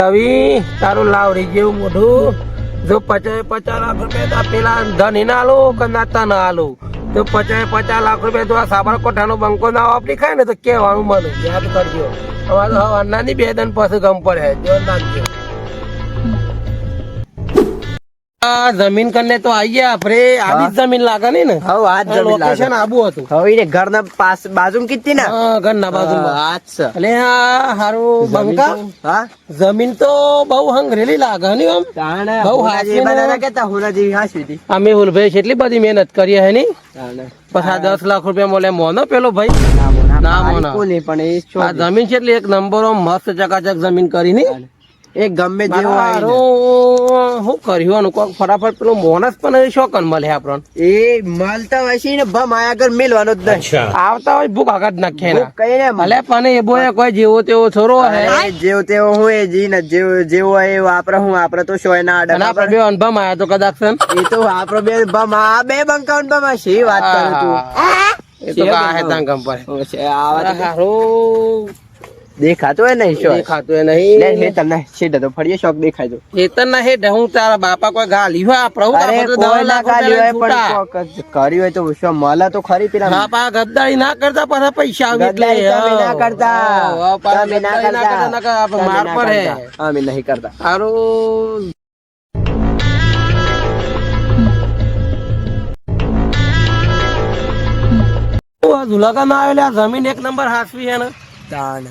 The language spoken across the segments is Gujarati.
રવિ તારું લાવ રહી ગયું મોઢું જો 50 લાખ રૂપિયા તો પેલા ધન ના આલો કે નાતા ના આલો તો 50 લાખ રૂપિયા તો આ સાબરકોઠાનો બંકો ના વાપરી ખાય ને તો કેવાનું મને યાદ કરજો અમારે તો અન્નાની 2 દન પાસે ગમ પડે જો નાખજો જમીન કરને તો આઈએ આપણે આબી જમીન લાગે ને હા આજ જમીન લોકેશન આબુ હતું હવે એને ઘરના પાસ બાજુમાં કીધી ને હા ઘરના બાજુમાં આજ છે એટલે આ હારું બંકા હા જમીન તો બહુ હંગરેલી લાગે ને આમ તાણે બહુ હોના હાચી જેવી ને. બનાના કેતા હોના જેવી હાચી હતી અમે હુલભાઈ કેટલી બધી મહેનત કરી હે ની તાણે પછી આ 10 લાખ રૂપિયા મળે મોનો પેલો ભાઈ ના મોના ના મારી મોના. કોની પણ એ છો આ જમીન છે એટલે એક નંબર મસ્ત ચકાચક જમીન કરી ની એ ગમે જેવો હોય ને. શું કર્યું કોક ફટાફટ પેલો મોનસ પણ શોકન મળે આપણને એ મળતા હોય છે ને ભમ આયા આગળ મેલવાનો જ નહીં આવતા હોય ભૂખ આગળ નાખે ભૂખ કઈ ને ભલે પણ એ બોય કોઈ જેવો તેવો છોરો હે અરે જેવો તેવો હોય જી ને જેવો હોય એ વાપરે હું વાપરે તો શોય ના અને અડે આપણે બે અનુભવ આયા તો કદાચ છે ને. એ તો વાપરો બે ભમ આ બે બંકાઉન્ટ ભમ આ શી વાત કરું તું એ તો કા હે તાંગ ગમ પર છે આવા તો હારું દેખાતો હોય નહીં શોય દેખાતું એ લે નહીં હે તમને સીધા તો ફળીએ શોખ દેખાય તો ખેતર ના હેઠ હું તારા બાપા કોઈ ગાલી હોય આપણે હું અરે આપણે તો 10 કોઈ ના લાખ કાઢ્યું હોય રૂપિયા પણ કોક જ કર્યું હોય તો શું મળે તો ખરી પેલા બાપા ગદ્દારી ના કરતા પાછા પૈસા આવે એટલે ગદ્દારી તમે ના કરતા. હા, પાછા તમે ના ગદ્દારી કરતા. નકર આપણે તમે માર ના પર હે કરતા. અમે નહીં કરતા હારું ઝુલાકા ના આવે આ જમીન એક નંબર હાસવી હે ને તાણ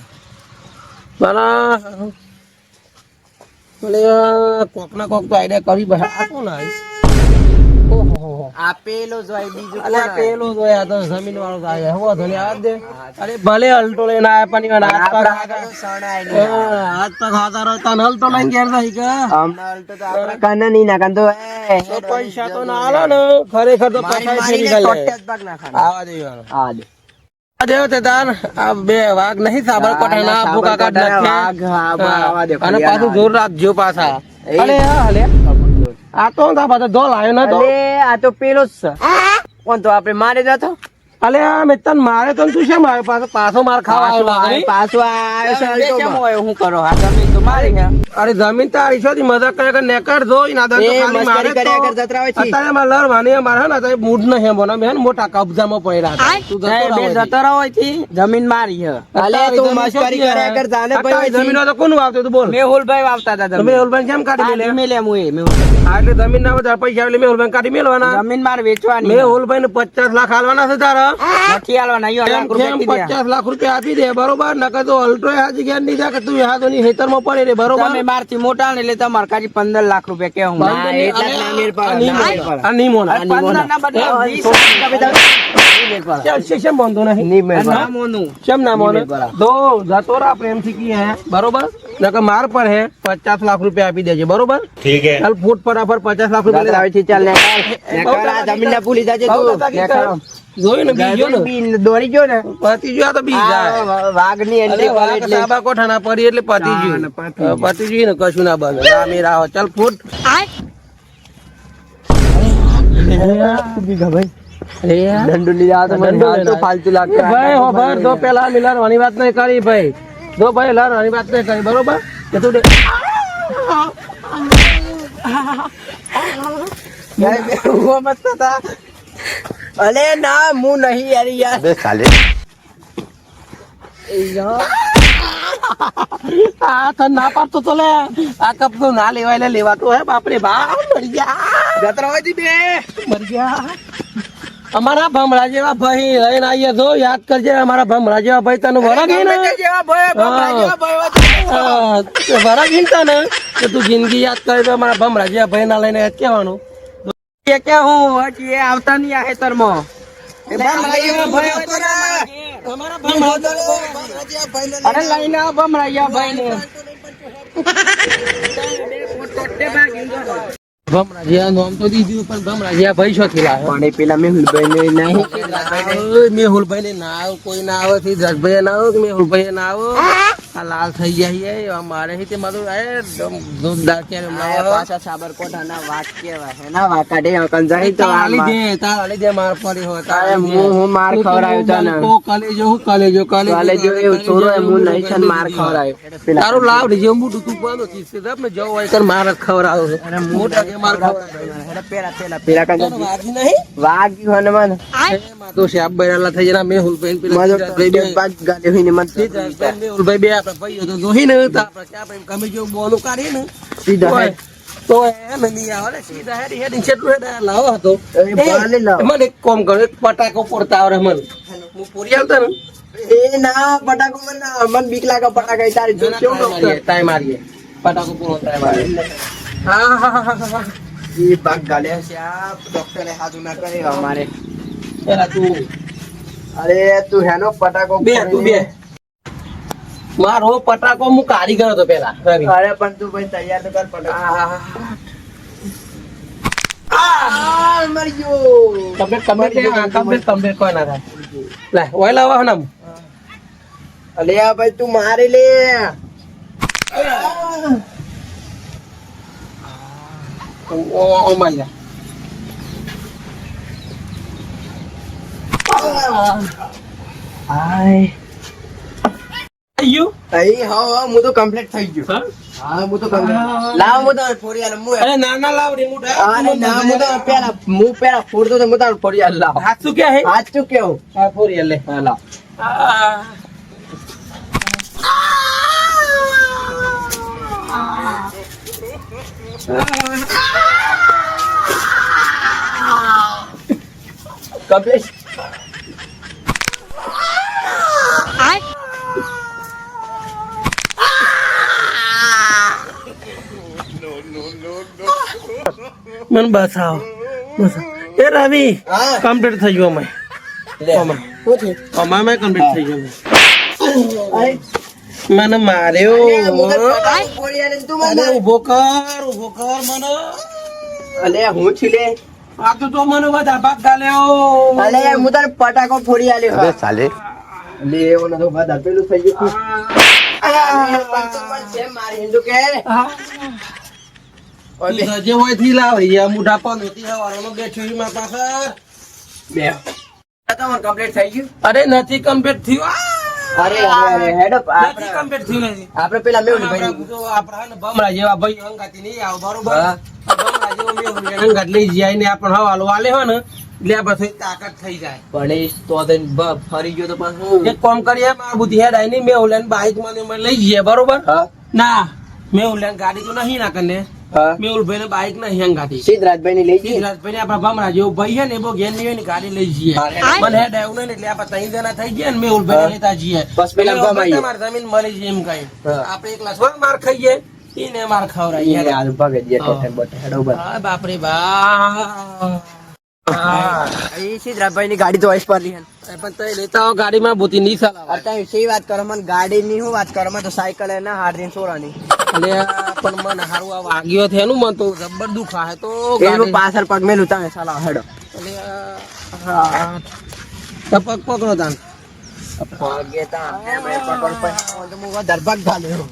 મારા કોક ના કોક તો આઈડિયા કરી બહાર આ કોણ આવી ઓહો આપેલો જોય બીજું અલ્યા પેલો જોયા તો જમીન વાળો તો આવ્યા હું વાંધો નહીં આ દે અરે ભલે અલ્ટો લઈને આયા પણ ઈવન હાથ પગ હાથ પગ હાથા રહો તને અલ્ટો લઈને ઘેર જાય કે આપણા કાના નહીં નાખા તો તો પૈસા તો ના આલો ને ખરેખર તો પૈસા ફેરી ગયેલા. આવા દેવાનો આ દેવ તે તાર આ બે વાઘ નહીં સાબરકોઠાના ભૂકા કાઢ નાખે અને પાછું જોર રાખજો પાછા અલે હલે આ તો તા પાછો ધોલ આવ્યો નતો આ તો પેલો જ છે કોણ તો આપણે મારે જતો અલે આ મેં તને મારે તો તું શેમ આવ્યો પાછો માર ખાવા આવ્યો લાગે. પાછો આવ્યો છે અલ્ટોમાં. હું કરો આ જમીન તો મારી છે. અરે જમીન તારી છો થી મજાક કરે કે નેકર જો ઈ ના દે તો એ ખાલી મારે મસ્કરી કર્યા કર જતરા હોય છે. અત્યારે મારે લડવાની મારે હે ને તો મૂડ ન હે બોના મેં મોટા કબજામાં પડ્યા હતા. તું જતો બે રહો જતરા હોય છે જમીન મારી છે અલે તું મસ્કરી કર્યા કર જાને અત્યારે ભાઈ જમીન હોય તો કોનું વાવતું તું બોલ મેહુલભાઈ વાવતા હતા તમે મેહુલભાઈ કેમ કાઢી મેલે મેલે હું એ મેહુલભાઈ. આ એટલે જમીન ના બધા પૈસા એટલે મેહુલભાઈ કાઢી મેલવાના જમીન મારે વેચવાની મેહુલભાઈ ને 50 લાખ હાલવાના છે તારા નથી આલવાના યો એમ લાખ રૂપિયા કેમ કીધા. 50 લાખ રૂપિયા આપી દે બરોબર નકર તો અલ્ટ્રો આ જગ્યા નહીં જા કે તું હાથોની હેતરમાં પડે રે બરોબર તમે મારથી મોટા ને એટલે તમારે કાજી 15 લાખ રૂપિયા કેવું ના એટલા જ ના મેર પડે, ના મેર પડે. આ નહીં મોના, આ નહીં 15 મોના. ના બદલે 20 આપી દઉં. નહીં મેર પડે. કેમ બંધો નહીં? નહીં મેર પડે. ના મોનું. કેમ ના મોને? નહીં મેળ તો જતો રહા પ્રેમથી કી હે બરોબર નકર માર પર હે 50 લાખ રૂપિયા આપી દેજે બરોબર ठीक है ચાલ ફૂટ પર આફર 50 લાખ રૂપિયા દાદા આવેથી ચાલ ને કર આ જમીન ના ભૂલી જાજે બહુ તું દાદા ને કીધા. જોયું ને બીજો ને બી દોરી ગયો ને પતી ગયો આ તો બી જાય વાઘ ની એન્ટ્રી અરે કરે વાઘ એટલે સાબા કોઠાના પડી એટલે પતી ગયું પતી ગયું ને કશું ના બને આ મેરા આવો ચાલ ફૂટ અરે યાર દંડુ લઈ જાવ તો મને દંડુ હાલ તો લઈને ફાલતુ લાગતો ભાઈ હો ભાઈ દો પેલા મિલવાની વાત નહીં કરી ભાઈ દો ભાઈ લડવાની વાત નહીં કરી બરોબર કે તું ઉભો મત થતા અલે ના હું નહીં યાર યાર अबे साले આ તને ના પાડતો તો લે આ કપ તો ના લેવાય લે લેવાતો હે બાપરે બાપ મરી ગયા જતરા હોય તી બે મરી ગયા અમારા ભમરા જેવા ભાઈ લઈને આવીએ જો યાદ કરજે અમારા ભમરા જેવા ભાઈ તને વરગી ને જેવા ભય ભમરા જેવા ભય વરગી તને તો તું જિંદગી યાદ કરે તો અમારા ભમરા જેવા ભાઈ ના લઈને કહેવાનું એ કે હું હજી એ આવતા નહીં આ ખેતરમાં એ ભમરા જેવા ભય અમારા ભમરા જેવા ભાઈ અરે લઈને આવ ભમરા જેવા ભાઈ ને ભમરા જેવા નામ તો દીધું પણ ભમરા જેવા ભાઈ શોથી લાવે પણ એ પેલા મેહુલભાઈ ને નહીં મેહુલભાઈ ને ના આવ કોઈ ના આવે જસભાઈ ના આવો કે મેહુલભાઈ ના આવો આ લાલ થઈ જાય છે મારે તે મારું જોરદાર કે પાછા સાબરકોઠાના વાઘ કેવા હેના વાઘ કાઢે કંજાઈ તો તાળી દે માર પડી હોય તારે હું માર ખવરાયો તને કાલે જો એ છોરો એ હું નહીં છે માર ખવરાયો તારું લાવ જે મોટું તું બંધ હતી સીધા ને જવો હોય કર માર ખવરાયો છે અને મોટા કે માર ખવરાયો હેડા પેલા કંજા વાગી નહીં વાઘ હનુમાન તો શાપ બૈરાલા થઈ જરા મે હુલપેન પેલા બાગ ગાલે હોઈને મત મેહુલભાઈ બે આપડે ભાઈઓ તો જોહી ને તો આપણે કે આપણે ગમે જેવું બોલું કાઢીએ ને સીધા હે તો એને નહીં આવે સીધા હેડી હેડી છેટલું હેડા લાવો હતો એ બાલે લાવ મને એક કામ કરો એક પટાકો પડતા આવડે મને હું પૂરી આવતા ને એ ના પટાકો મન બીક લાગે પટાકા તારી જો કેવું ડોક્ટર તાય મારીએ પટાકો પૂરો તાય મારીએ હા હા હા હા એ બાગ ગાલે છે આ ડોક્ટરે હાથ ના કરે અમારે પેલા તું અરે તું હેનો પટાકો બે તું બે મારો પટાકો હું કારીગર હતો પેલા રવિ અરે પણ તું ભાઈ તૈયાર તો કર પટાકો મરી ગયો કમ્પ્લીટ કોઈ ના થાય લે ઓય લાવા ના અલે આ ભાઈ તું મારી લે ઓ માય હાય યુ અહીં હા હું તો કમ્પ્લીટ થઈ ગયો હા હું તો કમ્પ્લીટ લાવ હું તો ફોરિયાલ હું અરે નાના લાવડી મોટા અરે ના હું તો પેલા ફોડતો તો હું તો ફોરિયાલ લાવ હાથ શું કે હે હાથ શું કેવું આ ફોરિયાલ લે હા લાવ કમ્પ્લીટ મને બતાવો એ રવિ હા કમ્પ્લીટ થઈ ગયો અમે લે શું થયું અમે કમ્પ્લીટ થઈ ગયો અરે મને માર્યો ફોરિયાલ તું અરે મને ઉભો કર મને અલે હું છી લે આ તો મને બધા ભાગ ગાલ્યો અલે હું તને પટાકો ફોડી આલ્યો અરે ચાલે લે ઓનો તો બધા પેલું થઈ ગયું મારી હિન્દુ કે જે હોય થી લાવી આ મોઢા પણ હતી હવારનો બેઠો માં પાછળ બે તમાર કમ્પ્લીટ થઈ ગયું અરે નથી કમ્પ્લીટ થયું અરે અરે હેડ અપ નથી કમ્પ્લીટ થયું નથી આપણે પેલા મેવું ભાઈ તો આપણા ભમરા જેવા ભાઈ અંગાતી નહીં આવ બરોબર હા. ભમરા જેવો મેં અંગાત લઈ જાય ને આપણે હવાલો વાલે હોય ને એટલે આપણે થોડી તાકાત થઈ જાય પણ એ તો ફરી ગયો તો પાછું એક કામ કરીએ માર બુદ્ધિ હેડ આઈ નહીં મેં ઓલાને બાઈક માં લઈ જઈએ બરોબર હા ના મેં ઓલાને ગાડી તો નહીં ના કરને હા મેહુલભાઈ ને બાઈક નહીં અંગાતી સિદ્ધરાજભાઈ ની લઈ જઈએ સિદ્ધરાજભાઈ ને આપણા ભમરા જેવું ભાઈ છે ને એ બહુ ઘેર નહીં હોય ને ગાડી લઈ જઈએ મને હેડ આવ્યું નહીં એટલે આપણે ત્રણ જણા થઈ ગયા ને મેહુલભાઈ ને લેતા જઈએ બસ પેલા ભમાઈએ. તમારે જમીન મળી જાય એમ કઈ હા. આપણે એકલા સ્વર માર ખાઈએ એને માર ખવડાવીએ યાર ભાગે જે હેડ ઉપર હા બાપરે બા એ સિદ્ધરાજભાઈ ની ગાડી તો આઈસ પર લી પણ તઈ લેતા આવો ગાડીમાં ભૂતી નહીં ચલાવા અત્યારે સહી વાત કરો મને ગાડી ની હું વાત કરો મને તો સાયકલ હે ના હાર્દિન સોરાની એટલે પણ મને હારું આ વાગ્યો છે એનું મન તો જબર દુખા હે તો એનું પાછળ પગ મેલું તમે ચાલો હેડો એટલે હા તો પગ પકડો તાન પગે તા મેં પકડ પર તો હું દરબાગ ધાલ્યો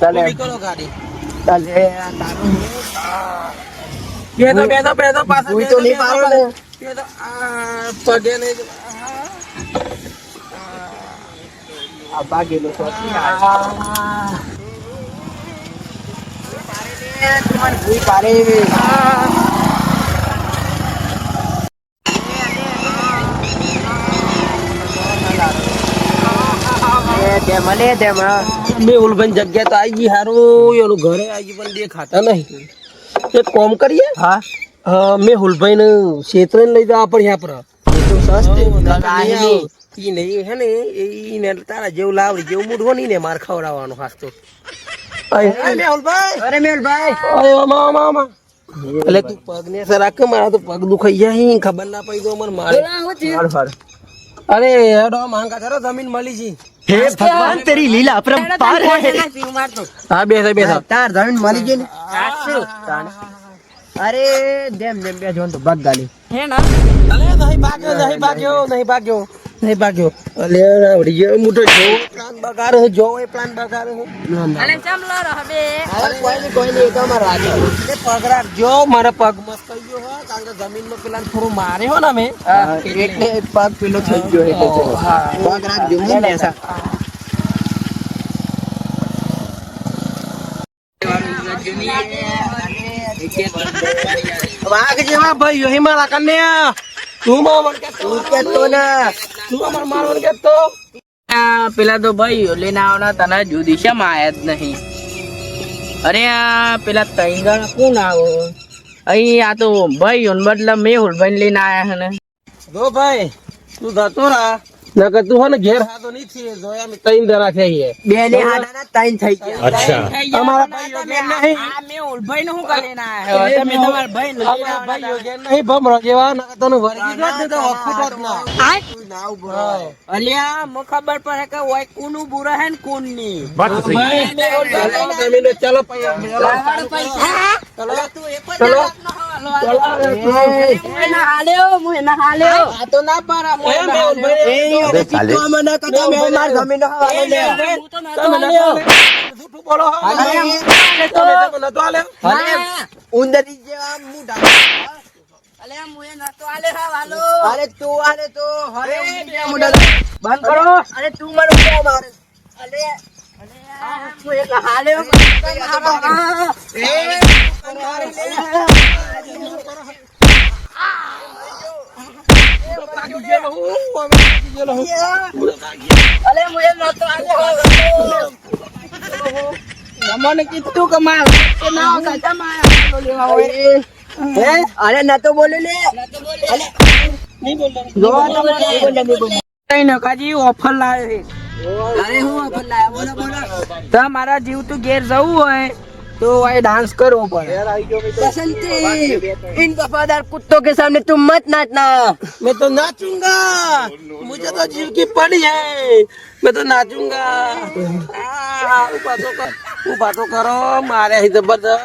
ચાલે કરો ગાડી ચાલે તારું બેસો પાછળ હું તો નહીં પાડો ને બેસો. પગે નહીં આ ભાગેલો તો તું મને ભૂઈ પારે મેહુલભાઈ જગ્યા તો આવી ગઈ હારું એનું ઘરે આવી ગયું પણ દેખાતા નહીં એક કામ કરીએ હા મેહુલભાઈ ને ક્ષેત્ર લઈ જવા પડે આપણે સસ્તી ઈ નહીં હે ને ઈને તારા જેવું લાવડી જેવું મૂઢો નહીં ને માર ખવડાવવાનો ખાસ તો મેહુલભાઈ અરે મેલભાઈ અરે મામા એટલે તું પગ ને રાખ મારા તો પગ દુખાઈ જાય ખબર ના પડી તો મને મારે અરે હેડો માંગા કરો જમીન મળી જી હે ભગવાન તેરી લીલા અપરંપાર હે હા બેસા તાર જમીન મળી ગઈ ને અરે જેમ બે જોન તો બગ ગાલી અરે નહીં ભાગ્યો નહીં પાક્યો. અલે આવડી ગયો મોટો જો પ્લાન બગાડે છે, જો એ પ્લાન બગાડે છે. અલે ચમ લડો હવે અરે કોઈ નહીં એ તો અમારા રાજ છે. પગ રાખજો, મારા પગ મસ્ત થઈ ગયો હો, કારણ કે જમીનમાં પેલા થોડું મારે હો ને અમે એટલે પગ પેલો થઈ ગયો એટલે પગ રાખજો હું બેસા. વાઘ જેવા ભાઈ યોહી મારા કન્યા તું માર કેતો ને તું અમાર મારવાનું કેતો. પેલા તો ભાઈ લઈને આવના તને જુદી શેમ આયા જ નહીં. અરે આ પેલા તૈંગા કોણ આવો અહીં? આ તો ભાઈ બદલે મેહુલ ભાઈ લઈને આયા છે ને. જો ભાઈ તું જતો રા નકર તું હે ને ઘેર હાથો નહીં છે. જોયા અમે ત્રણ જણા છે બે ને હાડા ત્રણ થઈ ગયા. અમારા ભાઈઓ ઘેર નહીં. આ મેહુલ ભાઈ નું શું કરીને આયા? તમે તમારા ભાઈ ને અમારા ભાઈઓ ઘેર નહીં ભમરો જેવા નકર તને વરગી જ ન દેતો વખત જ ના. ના ઉભો રહો. અલ્યા મો ખબર પડે કે ઓય કોનું બુરા હે ને કોણ ની. ભાઈ જમીને ચાલો પૈસા ચલો આ તો ના પારા ઉંદરી જેવા મોટા. અરે તું આલે તો હરે બંધ કરો. અરે તું મને મારે. મને કીધું કે માર અરે ના તો બોલે લે નકાજી ઓફર લાવે. અરે હું ઓફર લાયા બોલો બોલો. મારા જીવ તું ઘેર જવું હોય तो भाई डांस करो पर बसंती इन वफादार कुत्तों के सामने तुम मत नाचना. मैं तो नाचूंगा, मुझे तो जीव की पड़ी है, मैं तो नाचूंगा. ऊपर तो करो मारे ही जबरदस्त.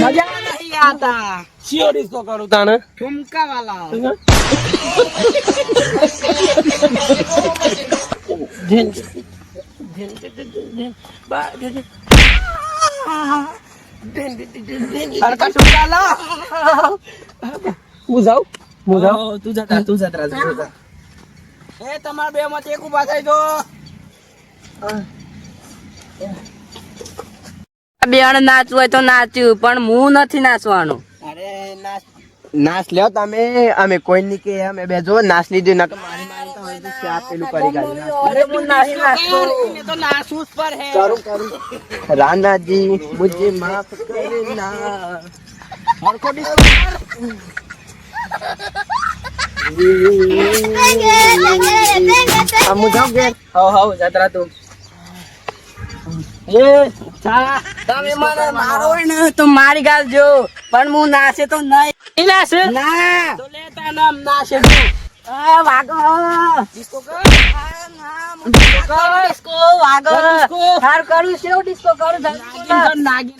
मजा नहीं आता. शियोर इसको करो ताना ठुमका वाला. તમારા બે માંથી એક ઉભા થઈ દો. બેન નાચવું હોય તો નાચ્યું પણ હું નથી નાચવાનું. અરે નાચ લ્યો તમે, અમે કોઈ ની કે અમે બે જો નાચ લીધું ના તો મારી મારી તો હવે સ્યાપ પેલું કરી કાઢ્યું. અરે હું નાચી નાચતો તો નાચવું જ પર હે. કરું કરું. રાનાજી મુझे माफ करना. હરકો ડિસ્કો हम जाओ गेट. હવ જાત્રા તું. એ તમે મને મારો હોય ને તો મારી ગાલ જો, પણ હું નાચે તો નહીં નાચે ના તો લેતા નામ નાચે જો. વાગો ડિસ્કો કર. ડિસ્કો વાગો હાર કરું છે ડિસ્કો કરું નાગી.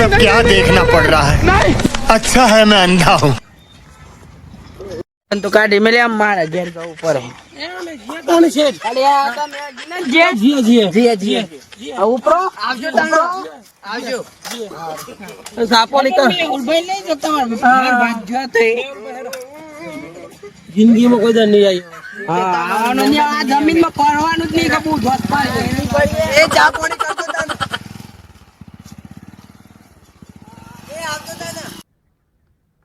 सब क्या देखना पड़ रहा है. अच्छा है मैं अंधा हूँ. તો કાઢી મેલે આમ મારા ઘેર જવું પડે. ઉપરો આવજો આવજો. સાપો નીકળ. જિંદગીમાં કોઈ દર નહીં આવ્યો. આ જમીન માં કરવાનું જ નહીં કબૂલ. એ ચાપો નીકળતો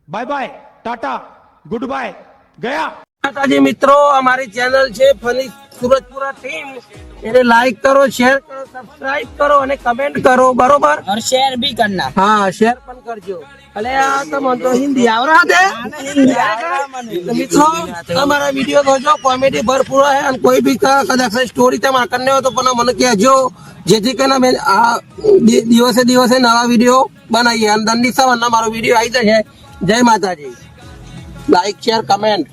bye bye tata goodbye गया. માતાજી મિત્રો, અમારી ચેનલ છે ફની સુરજપુરા ટીમ, એને લાઈક કરો, શેર કરો, સબસ્ક્રાઇબ કરો અને કમેન્ટ કરો. બરોબર? और शेयर भी करना. हाँ शेर पण करજો. अरे આ તો મને તો હિન્દી આવરા દે. મિત્રો અમારા વિડીયો જોજો, કોમેડી ભરપૂર હે અને કોઈ બી કદાચ સ્ટોરી તમારે કરને હોય તો પણ મને કહેજો, જેથી કરીને અમે આ દિવસે દિવસે નવા વિડીયો બનાવીએ અને દંડી સવારના મારો વિડીયો આવી જશે. જય માતાજી. Like share comment.